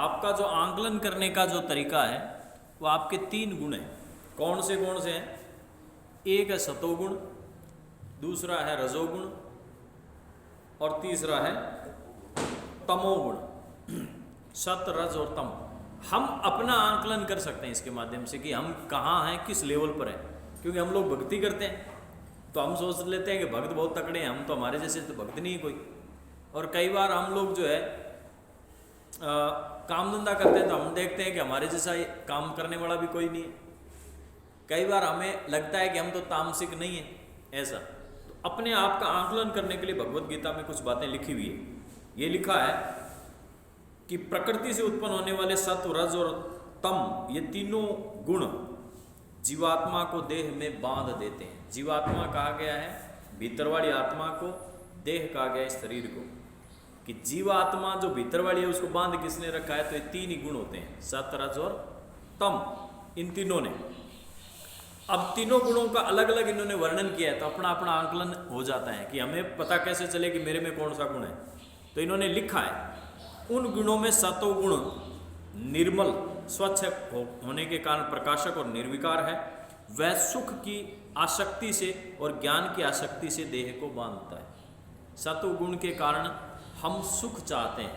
आपका जो आंकलन करने का जो तरीका है वो आपके 3 गुण हैं। कौन से हैं? एक है सतोगुण, दूसरा है रजोगुण और तीसरा है तमोगुण। सत, रज और तम। हम अपना आंकलन कर सकते हैं इसके माध्यम से कि हम कहाँ हैं, किस लेवल पर हैं। क्योंकि हम लोग भक्ति करते हैं तो हम सोच लेते हैं कि भक्त बहुत तकड़े हैं, हम तो हमारे जैसे तो भक्त नहीं कोई। और कई बार हम लोग जो है काम धंधा करते हैं तो हम देखते हैं कि हमारे जैसा काम करने वाला भी कोई नहीं है। कई बार हमें लगता है कि हम तो तामसिक नहीं है ऐसा। तो अपने आप का आंकलन करने के लिए भगवत गीता में कुछ बातें लिखी हुई है। ये लिखा है कि प्रकृति से उत्पन्न होने वाले सत्व, रज और तम, ये तीनों गुण जीवात्मा को देह में बांध देते हैं। जीवात्मा कहा गया है भीतर वाली आत्मा को, देह कहा गया है शरीर को। कि जीवात्मा जो भीतर वाली है उसको बांध किसने रखा है? तो ये 3 ही गुण होते हैं, सत, रज और तम, इन तीनों ने। अब तीनों गुणों का अलग अलग इन्होंने वर्णन किया है तो अपना अपना आंकलन हो जाता है कि हमें पता कैसे चले कि मेरे में कौन सा गुण है। तो इन्होंने लिखा है उन गुणों में सतोगुण निर्मल स्वच्छ होने के कारण प्रकाशक और निर्विकार है। वह सुख की आसक्ति से और ज्ञान की आसक्ति से देह को बांधता है। सतोगुण के कारण हम सुख चाहते हैं,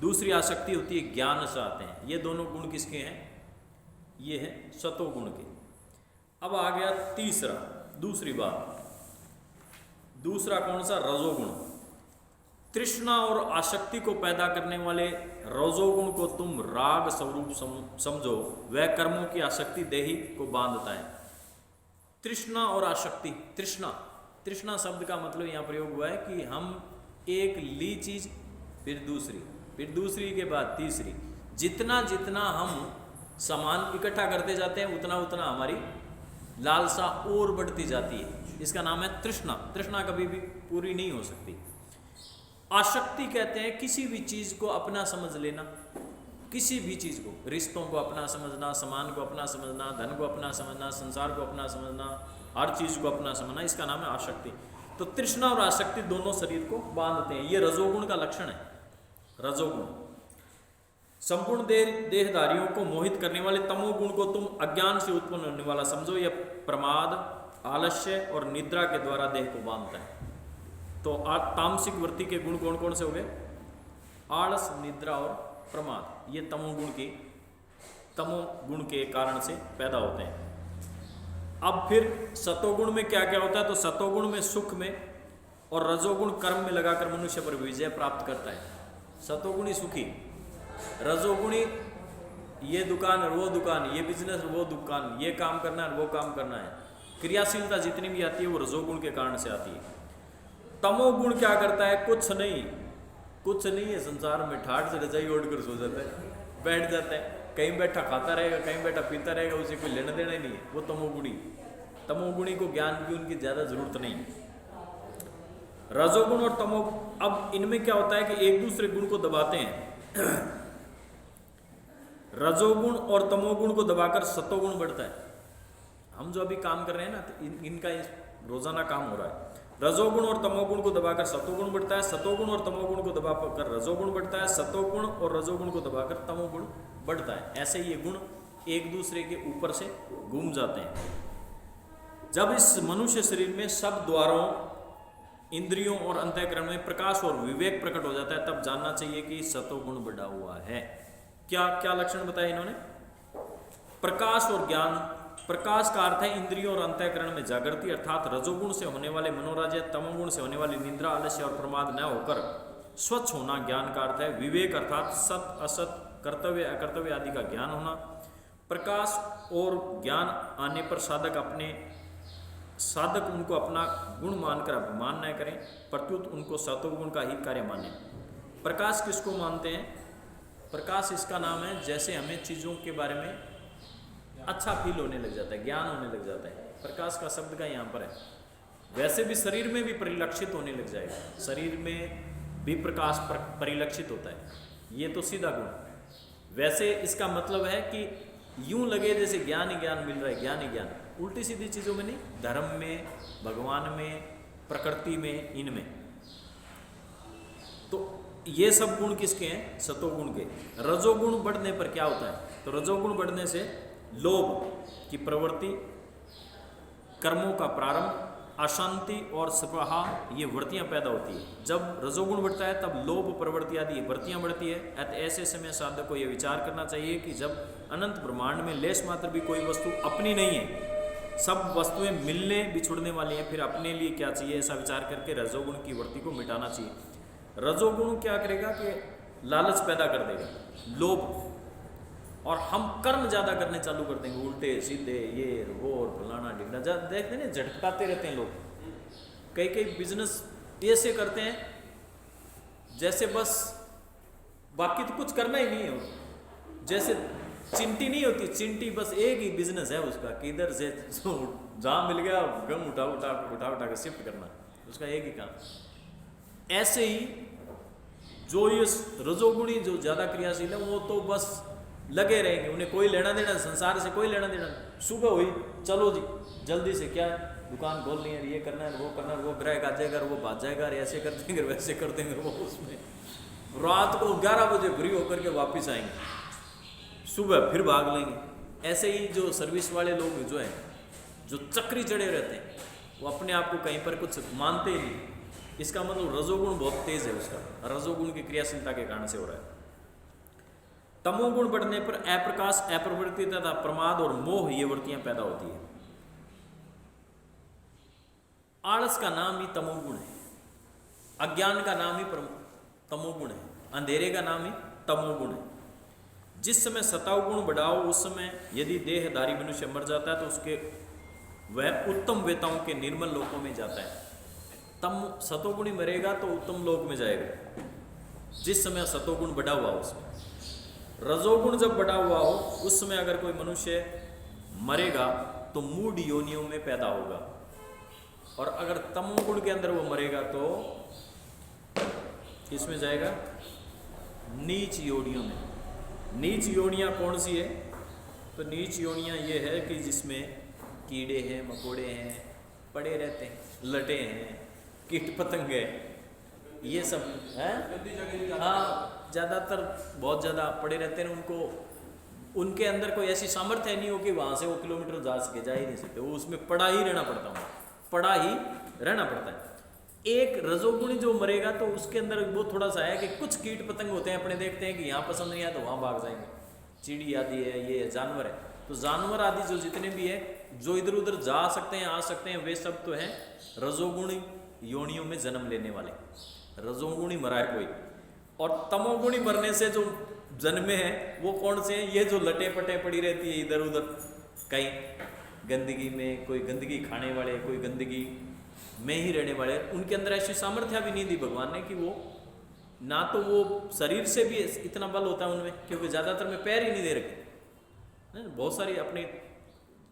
दूसरी आसक्ति होती है ज्ञान चाहते हैं। ये दोनों गुण किसके हैं? ये है सतोगुण के। अब आ गया तीसरा, दूसरी बात। दूसरा कौन सा? रजोगुण। तृष्णा और आसक्ति को पैदा करने वाले रजोगुण को तुम राग स्वरूप समझो। वह कर्मों की आसक्ति देही को बांधता है। तृष्णा और आसक्ति। तृष्णा शब्द का मतलब यहाँ प्रयोग हुआ है कि हम एक ली चीज फिर दूसरी के बाद तीसरी, जितना जितना हम सामान इकट्ठा करते जाते हैं उतना उतना हमारी लालसा और बढ़ती जाती है। इसका नाम है तृष्णा। तृष्णा कभी भी पूरी नहीं हो सकती। आसक्ति कहते हैं किसी भी चीज को अपना समझ लेना, किसी भी चीज को, रिश्तों को अपना समझना, सामान को अपना समझना, धन को अपना समझना, संसार को अपना समझना, हर चीज को अपना समझना, इसका नाम है आसक्ति। तो तृष्णा और आसक्ति दोनों शरीर को बांधते हैं। ये रजोगुण का लक्षण है। रजोगुण संपूर्ण देहधारियों को मोहित करने वाले तमोगुण को तुम अज्ञान से उत्पन्न होने वाला समझो। यह प्रमाद, आलस्य और निद्रा के द्वारा देह को बांधता है। तो तामसिक वृत्ति के गुण कौन कौन से हो गए? आलस, निद्रा और प्रमाद। ये तमोगुण के कारण से पैदा होते हैं। अब फिर सतोगुण में क्या क्या होता है? तो सतोगुण में सुख में और रजोगुण कर्म में लगाकर मनुष्य पर विजय प्राप्त करता है। सतोगुणी सुखी, रजोगुणी ये दुकान और वो दुकान, ये बिजनेस और वो दुकान, ये काम करना है वो काम करना है। क्रियाशीलता जितनी भी आती है वो रजोगुण के कारण से आती है। तमोगुण क्या करता है? कुछ नहीं है संसार में, ठाठ से रजाई ओढ़ कर सो जाता है, बैठ जाता है, कहीं बैठा खाता रहेगा, कहीं बैठा पीता रहेगा, उसे कोई लेना देना ही नहीं है। वो तमोगुणी को ज्ञान की उनकी ज्यादा जरूरत नहीं है। रजोगुण और तमो, अब इनमें क्या होता है कि एक दूसरे गुण को दबाते हैं। रजोगुण और तमोगुण को दबाकर सतोगुण बढ़ता है। हम जो अभी काम कर रहे हैं ना, तो इनका रोजाना काम हो रहा है। रजोगुण और तमोगुण को दबाकर सतोगुण बढ़ता है, सतोगुण और तमोगुण को दबाकर रजोगुण बढ़ता है, सतोगुण और रजोगुण को दबाकर तमोगुण बढ़ता है। ऐसे ये गुण एक दूसरे के ऊपर से घूम जाते हैं। जब इस मनुष्य शरीर में सब द्वारों, इंद्रियों और अंतःकरण में प्रकाश और विवेक प्रकट हो जाता है, तब जानना चाहिए कि सतोगुण बढ़ा हुआ है। क्या क्या लक्षण बताए इन्होंने? प्रकाश और ज्ञान। प्रकाश का अर्थ है इंद्रियों और अंतःकरण में जागृति, अर्थात रजोगुण से होने वाले मनोराज्य, तमोगुण से होने वाली निद्रा, आलस्य और प्रमाद न होकर स्वच्छ होना। ज्ञान का अर्थ है विवेक, अर्थात सत असत, कर्तव्य अकर्तव्य आदि का ज्ञान होना। प्रकाश और ज्ञान आने पर साधक उनको अपना गुण मानकर अभिमान न करें, प्रत्युत उनको सतोगुण का ही कार्य माने। प्रकाश किसको मानते हैं? प्रकाश इसका नाम है जैसे हमें चीज़ों के बारे में अच्छा फील होने लग जाता है, ज्ञान होने लग जाता है। प्रकाश का शब्द का यहाँ पर है। वैसे भी शरीर में भी परिलक्षित होने लग जाएगा, शरीर में भी प्रकाश परिलक्षित होता है। ये तो सीधा गुण। वैसे इसका मतलब है कि यूं लगे जैसे ज्ञान ही ज्ञान मिल रहा है, ज्ञान ही ज्ञान, उल्टी सीधी चीज़ों में नहीं, धर्म में, भगवान में, प्रकृति में, इनमें। तो ये सब गुण किसके हैं? सतोगुण के। रजोगुण बढ़ने पर क्या होता है? तो रजोगुण बढ़ने से लोभ की प्रवृत्ति, कर्मों का प्रारंभ, अशांति और स्पृहा ये वृत्तियां पैदा होती है। जब रजोगुण बढ़ता है तब लोभ प्रवृत्ति आदि ये वृत्तियां बढ़ती है। अतः ऐसे समय साधक को यह विचार करना चाहिए कि जब अनंत ब्रह्मांड में लेश मात्र भी कोई वस्तु अपनी नहीं है, सब वस्तुएं मिलने बिछुड़ने वाली हैं, फिर अपने लिए क्या चाहिए, ऐसा विचार करके रजोगुण की वृत्ति को मिटाना चाहिए। रजोगुण क्या करेगा कि लालच पैदा कर देगा, लोभ, और हम कर्म ज़्यादा करने चालू कर देंगे, उल्टे सीधे ये वो और फलाना ढिगना। देखते हैं झटकाते रहते हैं लोग। कई कई बिजनेस ऐसे करते हैं जैसे बस बाकी तो कुछ करना ही नहीं है। जैसे चिंटी नहीं होती, चिंटी बस एक ही बिजनेस है उसका कि इधर से जहाँ मिल गया गम उठा उठा के शिफ्ट करना, उसका एक ही काम। ऐसे ही जो ये रजोगुणी जो ज़्यादा क्रियाशील है वो तो बस लगे रहेंगे, उन्हें कोई लेना देना संसार से, कोई लेना देना। सुबह हुई चलो जी जल्दी से क्या दुकान खोलनी है, ये करना है, वो करना है, वो ग्राहक आ जाएगा, वो भाग जाएगा, ऐसे कर देंगे वैसे कर देंगे, वो उसमें रात को 11 बजे फ्री होकर के वापस आएंगे, सुबह फिर भाग लेंगे। ऐसे ही जो सर्विस वाले लोग जो हैं, जो चक्री चढ़े रहते हैं, वो अपने आप को कहीं पर कुछ मानते ही नहीं। इसका मतलब रजोगुण बहुत तेज है उसका, रजोगुण की क्रियाशीलता के कारण से हो रहा है। तमोगुण बढ़ने पर अप्रकाश, अप्रवृत्ति तथा प्रमाद और मोह ये वृत्तियां पैदा होती है। आलस का नाम ही तमोगुण है, अज्ञान का नाम ही तमोगुण है, अंधेरे का नाम ही तमोगुण है। जिस समय सतोगुण बढ़ाओ उस समय यदि देहधारी मनुष्य मर जाता है तो उसके वह उत्तम वेताओं के निर्मल लोकों में जाता है। तम सतोगुणी मरेगा तो उत्तम लोक में जाएगा, जिस समय सतोगुण बढ़ा हुआ उसमें। रजोगुण जब बढ़ा हुआ हो उस समय अगर कोई मनुष्य मरेगा तो मूढ़ योनियों में पैदा होगा, और अगर तमोगुण के अंदर वो मरेगा तो इसमें जाएगा नीच योनियों में। नीच योनियां कौन सी है? तो नीच योनियां ये है कि जिसमें कीड़े हैं, मकोड़े हैं, पड़े रहते हैं, लटे हैं, कीट पतंग है, ये सब है। हाँ, ज़्यादातर बहुत ज़्यादा पड़े रहते हैं। उनको उनके अंदर कोई ऐसी सामर्थ्य नहीं हो कि वहाँ से वो किलोमीटर जा सके, जा ही नहीं सकते, वो उसमें पड़ा ही रहना पड़ता है, पड़ा ही रहना पड़ता है। एक रजोगुणी जो मरेगा तो उसके अंदर वो थोड़ा सा है कि कुछ कीट पतंग होते हैं, अपने देखते हैं कि यहाँ पसंद नहीं आया तो वहाँ भाग जाएंगे, चिड़ी आदि है, ये जानवर है, तो जानवर आदि जो जितने भी है जो इधर उधर जा सकते हैं, आ सकते हैं, वे सब तो हैं रजोगुणी योनियों में जन्म लेने वाले। रजोगुणी मरा है कोई, और तमोगुणी मरने से जो जन्मे हैं वो कौन से हैं? ये जो लटे पटे पड़ी रहती है इधर उधर, कहीं गंदगी में, कोई गंदगी खाने वाले, कोई गंदगी में ही रहने वाले। उनके अंदर ऐसी सामर्थ्य भी नहीं दी भगवान ने कि वो ना तो वो शरीर से भी इतना बल होता है उनमें, क्योंकि ज़्यादातर में पैर ही नहीं दे रखे। बहुत सारी अपने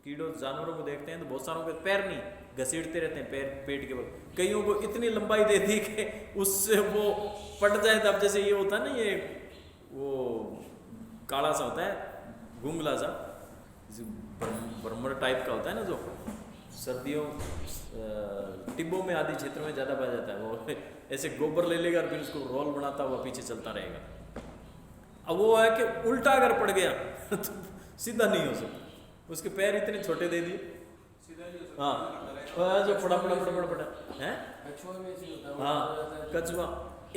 कीड़ों जानवरों को देखते हैं तो बहुत सारों के पैर नहीं, घसीटते रहते हैं पैर पेट के बल। कईयों को इतनी लंबाई दे दी कि उससे वो पट जाए। तब जैसे ये होता है ना, ये वो काला सा होता है, गुंगला सा, ब्रह्मण टाइप का होता है ना, जो सर्दियों टिब्बों में आदि क्षेत्र में ज़्यादा पाया जाता है। वो ऐसे गोबर ले लेगा और फिर उसको रोल बनाता हुआ पीछे चलता रहेगा। अब वो है कि उल्टा अगर पड़ गया तो सीधा नहीं हो सकता, उसके पैर इतने छोटे दे दिए। हाँ, जो पड़ा है, हाँ कछुआ।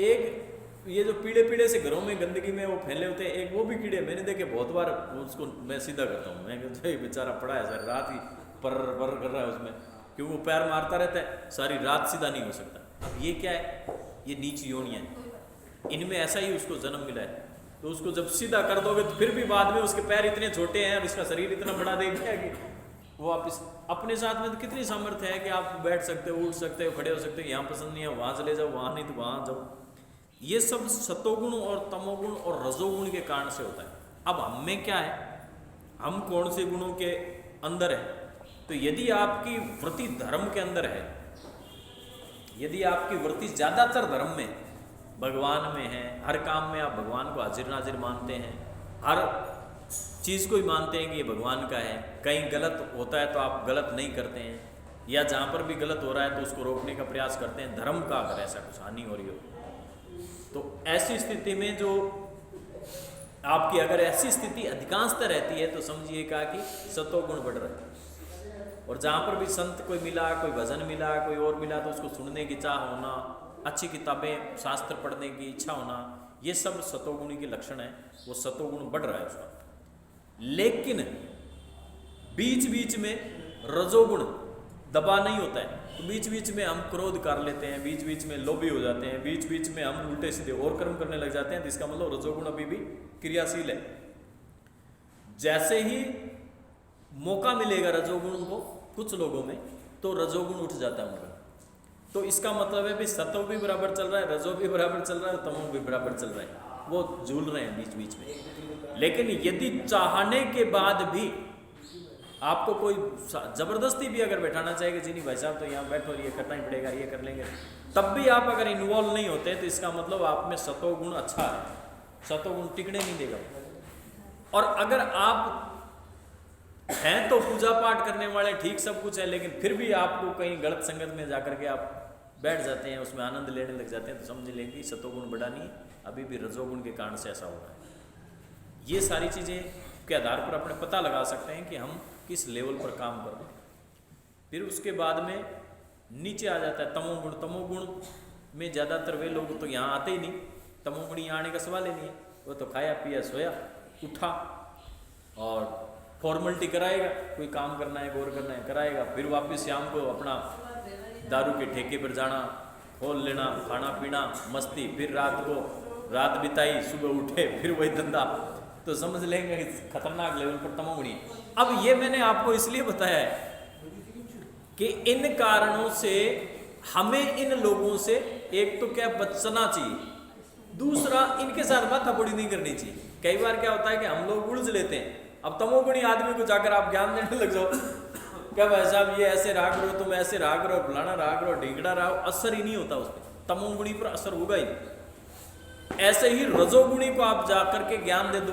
एक ये जो पीड़े पीड़े से घरों में गंदगी में वो फैले होते हैं, एक वो भी कीड़े मैंने देखे बहुत बार, उसको मैं सीधा करता हूँ। मैं कहता हूँ बेचारा पड़ा है सर, रात ही पर कर रहा है उसमें, क्योंकि वो पैर मारता रहता है, सारी रात सीधा नहीं हो सकता। अब ये क्या है? ये नीच योनियाँ हैं, इनमें ऐसा ही उसको जन्म मिला है। तो उसको जब सीधा कर दोगे तो फिर भी बाद में उसके पैर इतने छोटे हैं और इसका शरीर इतना बड़ा दे दिया कि वो आप अपने साथ में तो कितनी सामर्थ्य है कि आप बैठ सकते हो, उठ सकते हो, खड़े हो सकते हो, यहाँ पसंद नहीं है वहाँ चले जाओ, वहाँ नहीं तो वहाँ जाओ। ये सब सतोगुण और तमोगुण और रजोगुण के कारण से होता है। अब हम में क्या है, हम कौन से गुणों के अंदर है? तो यदि आपकी वृत्ति धर्म के अंदर है, यदि आपकी वृत्ति ज़्यादातर धर्म में, भगवान में है, हर काम में आप भगवान को हाजिर नाजिर मानते हैं, हर चीज़ को ही मानते हैं कि ये भगवान का है, कहीं गलत होता है तो आप गलत नहीं करते हैं, या जहाँ पर भी गलत हो रहा है तो उसको रोकने का प्रयास करते हैं, धर्म का अगर ऐसा कुछ हानि हो रही हो, तो ऐसी स्थिति में जो आपकी अगर ऐसी स्थिति अधिकांशतः रहती है तो समझिएगा कि सतोगुण बढ़ रहा है। और जहाँ पर भी संत कोई मिला, कोई भजन मिला, कोई और मिला, तो उसको सुनने की चाह होना, अच्छी किताबें शास्त्र पढ़ने की इच्छा होना, ये सब सतोगुणी के लक्षण है। वो सतोगुण बढ़ रहा है उसका। लेकिन बीच बीच में रजोगुण दबा नहीं होता है, तो बीच बीच में हम क्रोध कर लेते हैं, बीच बीच में लोभी हो जाते हैं, बीच बीच में हम उल्टे सीधे और कर्म करने लग जाते हैं, तो इसका मतलब रजोगुण अभी भी क्रियाशील है। जैसे ही मौका मिलेगा रजोगुण को कुछ लोगों में, तो रजोगुण उठ जाता है उनका। तो इसका मतलब है भी सतो भी बराबर चल रहा है, रजो भी बराबर चल रहा है, तमो भी बराबर चल रहा है, वो झूल रहे हैं बीच बीच में। लेकिन यदि चाहने के बाद भी आपको कोई जबरदस्ती भी अगर बैठाना चाहेगा, जी नहीं भाई साहब तो यहाँ बैठो, ये करना ही पड़ेगा, ये कर लेंगे, तब भी आप अगर इन्वॉल्व नहीं होते, तो इसका मतलब आप में सतोगुण अच्छा है, सतोगुण टिकने नहीं देगा। और अगर आप हैं तो पूजा पाठ करने वाले, ठीक सब कुछ है, लेकिन फिर भी आपको कहीं गलत संगत में जाकर के आप बैठ जाते हैं, उसमें आनंद लेने लग जाते हैं, तो समझ लेंगे कि सतोगुण बढ़ा नहीं, अभी भी रजोगुण के कारण से ऐसा हो रहा है। ये सारी चीज़ें के आधार पर अपने पता लगा सकते हैं कि हम किस लेवल पर काम कर रहे हैं। फिर उसके बाद में नीचे आ जाता है तमोगुण। तमोगुण में ज़्यादातर वे लोग तो यहाँ आते ही नहीं, तमोगुण यहाँ आने का सवाल ही नहीं है। वो तो खाया पिया सोया उठा और फॉर्मेलिटी कराएगा, कोई काम करना है, गौर करना है, कराएगा, फिर वापस शाम को अपना दारू के ठेके पर जाना, खोल लेना, खाना पीना, मस्ती, फिर रात बिताई, सुबह उठे, फिर वही धंधा। तो समझ लेंगे कि खतरनाक लेवल पर तमोगुणी। अब ये मैंने आपको इसलिए बताया है कि इन कारणों से हमें इन लोगों से एक तो क्या बचना चाहिए, दूसरा इनके साथ माथापड़ी नहीं करनी चाहिए। कई बार क्या होता है कि हम लोग उलझ लेते हैं। अब तमोगुणी आदमी को जाकर आप ज्ञान देने लग जाओ, क्या भाई साहब ये ऐसे राग रहो, तुम ऐसे राग रहो, फलाना राग रहो, ढींगड़ा रहो, असर ही नहीं होता उस पर, तमोगुणी पर असर होगा ही नहीं। ऐसे ही रजोगुणी को आप जाकर के ज्ञान दे दो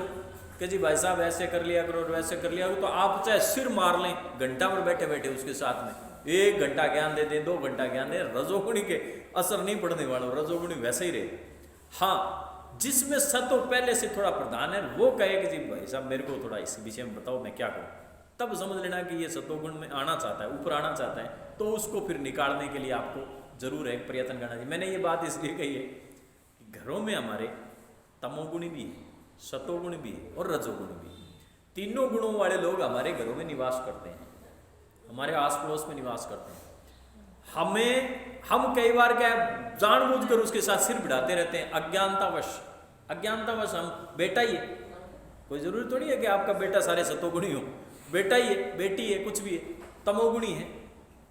कि जी भाई साहब ऐसे कर लिया करो, वैसे कर लिया करो, तो आप चाहे सिर मार लें घंटा पर बैठे बैठे उसके साथ में, 1 घंटा ज्ञान दे दें, 2 घंटा ज्ञान दे, रजोगुणी के असर नहीं पड़ने वाला, रजोगुणी वैसे ही रहे। हाँ, जिसमें सत्व पहले से थोड़ा प्रधान है, वो कहे कि जी भाई साहब मेरे को थोड़ा इस विषय में बताओ, मैं क्या करूँ, तब समझ लेना कि ये सत्वगुण में आना चाहता है, ऊपर आना चाहता है, तो उसको फिर निकालने के लिए आपको जरूर एक प्रयत्न करना चाहिए। मैंने ये बात इसलिए कही है कि घरों में हमारे तमोगुणी भी है, सतोगुण भी है और रजोगुण भी। तीनों गुणों वाले लोग हमारे घरों में निवास करते हैं, हमारे आस पड़ोस में निवास करते हैं। हम कई बार क्या जानबूझकर उसके साथ सिर भिड़ाते रहते हैं, अज्ञानतावश हम बेटा ही है, कोई जरूरी थोड़ी है कि आपका बेटा सारे सतोगुणी हो, बेटा ही है, बेटी है, कुछ भी है, तमोगुणी है,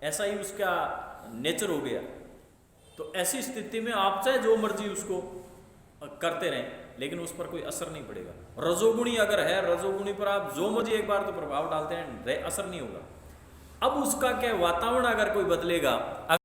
ऐसा ही उसका नेचर हो गया। तो ऐसी स्थिति में आप चाहे जो मर्जी उसको करते रहें, लेकिन उस पर कोई असर नहीं पड़ेगा। रजोगुणी अगर है, रजोगुणी पर आप जो मर्जी एक बार तो प्रभाव डालते हैं, असर नहीं होगा। अब उसका क्या वातावरण अगर कोई बदलेगा,